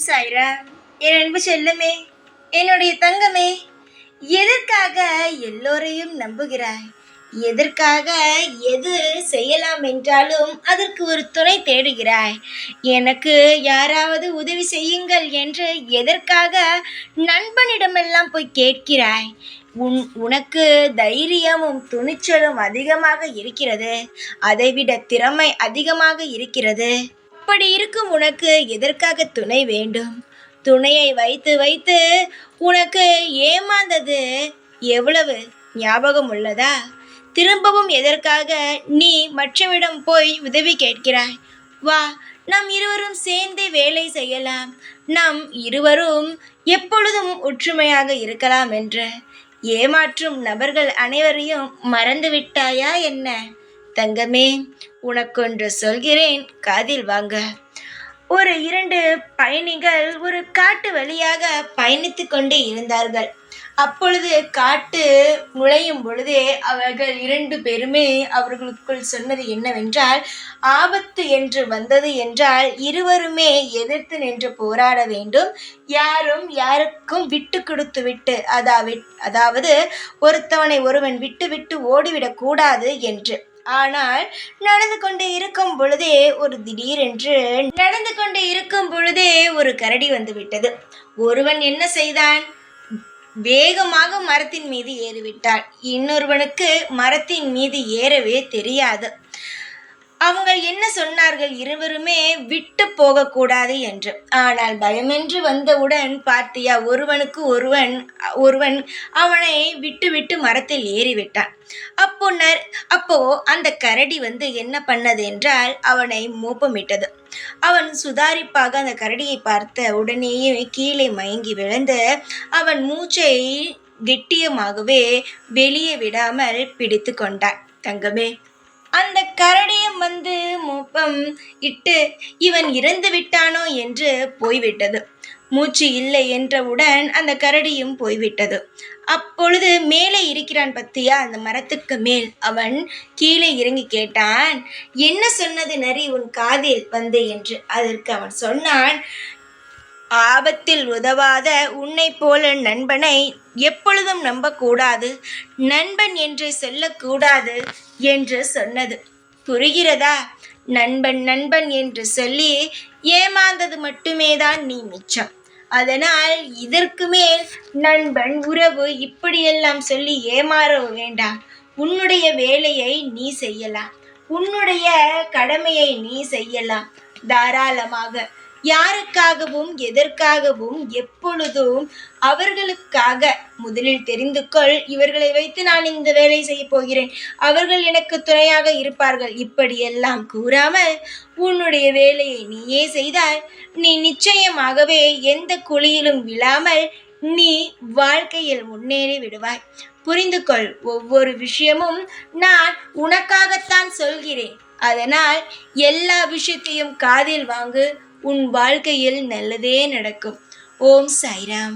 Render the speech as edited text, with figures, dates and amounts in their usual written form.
சாய்ராம், என் அன்பு செல்லமே, என்னுடைய தங்கமே, எதற்காக எல்லோரையும் நம்புகிறாய்? எதற்காக எது செய்யலாம் என்றாலும் அதற்கு ஒரு துணை தேடுகிறாய்? எனக்கு யாராவது உதவி செய்யுங்கள் என்று எதற்காக நண்பனிடமெல்லாம் போய் கேட்கிறாய்? உனக்கு தைரியமும் துணிச்சலும் அதிகமாக இருக்கிறது, அதைவிட திறமை அதிகமாக இருக்கிறது. அப்படி இருக்கும் உனக்கு எதற்காக துணை வேண்டும்? துணையை வைத்து வைத்து உனக்கு ஏமாந்தது எவ்வளவு ஞாபகம் உள்ளதா? திரும்பவும் எதற்காக நீ மற்றவிடம் போய் உதவி கேட்கிறாய்? வா, நாம் இருவரும் சேர்ந்தே வேலை செய்யலாம், நாம் இருவரும் எப்பொழுதும் ஒற்றுமையாக இருக்கலாம் என்று. ஏமாற்றும் நபர்கள் அனைவரையும் மறந்து விட்டாயா என்ன? தங்கமே, உனக்கொன்று சொல்கிறேன், காதில் வாங்க. ஒரு 2 பயணிகள் ஒரு காட்டு வழியாக பயணித்து கொண்டே இருந்தார்கள். அப்பொழுது காட்டு நுழையும் பொழுதே அவர்கள் 2 பேருமே அவர்களுக்குள் சொன்னது என்னவென்றால், ஆபத்து என்று வந்தது என்றால் இருவருமே எதிர்த்து நின்று போராட வேண்டும், யாரும் யாருக்கும் விட்டு கொடுத்து விட்டு அதாவது ஒருத்தவனை ஒருவன் விட்டு விட்டு ஓடிவிடக் கூடாது என்று. ஆனால் நடந்து கொண்டே இருக்கும் பொழுதே ஒரு கரடி வந்து விட்டது. ஒருவன் என்ன செய்தான்? வேகமாக மரத்தின் மீது ஏறிவிட்டான். இன்னொருவனுக்கு மரத்தின் மீது ஏறவே தெரியாது. அவங்க என்ன சொன்னார்கள்? இருவருமே விட்டு போகக்கூடாது என்று. ஆனால் பயமென்று வந்தவுடன் பார்த்தியா, ஒருவன் அவனை விட்டு விட்டு மரத்தில் ஏறிவிட்டான். அப்போ அந்த கரடி என்ன பண்ணது என்றால் அவனை மோப்பமிட்டது. அவன் சுதாரிப்பாக அந்த கரடியை பார்த்த உடனேயே கீழே மயங்கி விழுந்து அவன் மூச்சை கெட்டியமாகவே வெளியே விடாமல் பிடித்து கொண்டான். தங்கமே, அந்த கரடியும் மோப்பம் இட்டு இவன் இறந்து விட்டானோ என்று போய்விட்டது. மூச்சு இல்லை என்றவுடன் அந்த கரடியும் போய்விட்டது. அப்பொழுது மேலே இருக்கிறான் பத்தியா, அந்த மரத்துக்கு மேல். அவன் கீழே இறங்கி கேட்டான், என்ன சொன்னது நரி உன் காதில் என்று. அதற்கு அவன் சொன்னான், ஆபத்தில் உதவாத உன்னை போல நண்பனை எப்பொழுதும் நம்பக்கூடாது, நண்பன் என்று சொல்லக்கூடாது என்று சொன்னது. புரிகிறதா? நண்பன் நண்பன் என்று சொல்லி ஏமாந்தது மட்டுமே தான் நீ மிச்சம். அதனால் இதற்கு மேல் நண்பன் உறவு இப்படியெல்லாம் சொல்லி ஏமாற வேண்டாம். உன்னுடைய வேலையை நீ செய்யலாம், உன்னுடைய கடமையை நீ செய்யலாம் தாராளமாக. யாருக்காகவும் எதற்காகவும் எப்பொழுதும் அவர்களுக்காக முதலில் தெரிந்து கொள். இவர்களை வைத்து நான் இந்த வேலை செய்ய போகிறேன், அவர்கள் எனக்கு துணையாக இருப்பார்கள், இப்படியெல்லாம் கூறாமல் உன்னுடைய வேலையை நீயே செய்தால் நீ நிச்சயமாகவே எந்த குழியிலும் விழாமல் நீ வாழ்க்கையில் முன்னேறி விடுவாய். புரிந்து கொள், ஒவ்வொரு விஷயமும் நான் உனக்காகத்தான் சொல்கிறேன். அதனால் எல்லா விஷயத்தையும் காதில் வாங்கு. உன் வாழ்க்கையில் நல்லதே நடக்கும். ஓம் சாய்ராம்.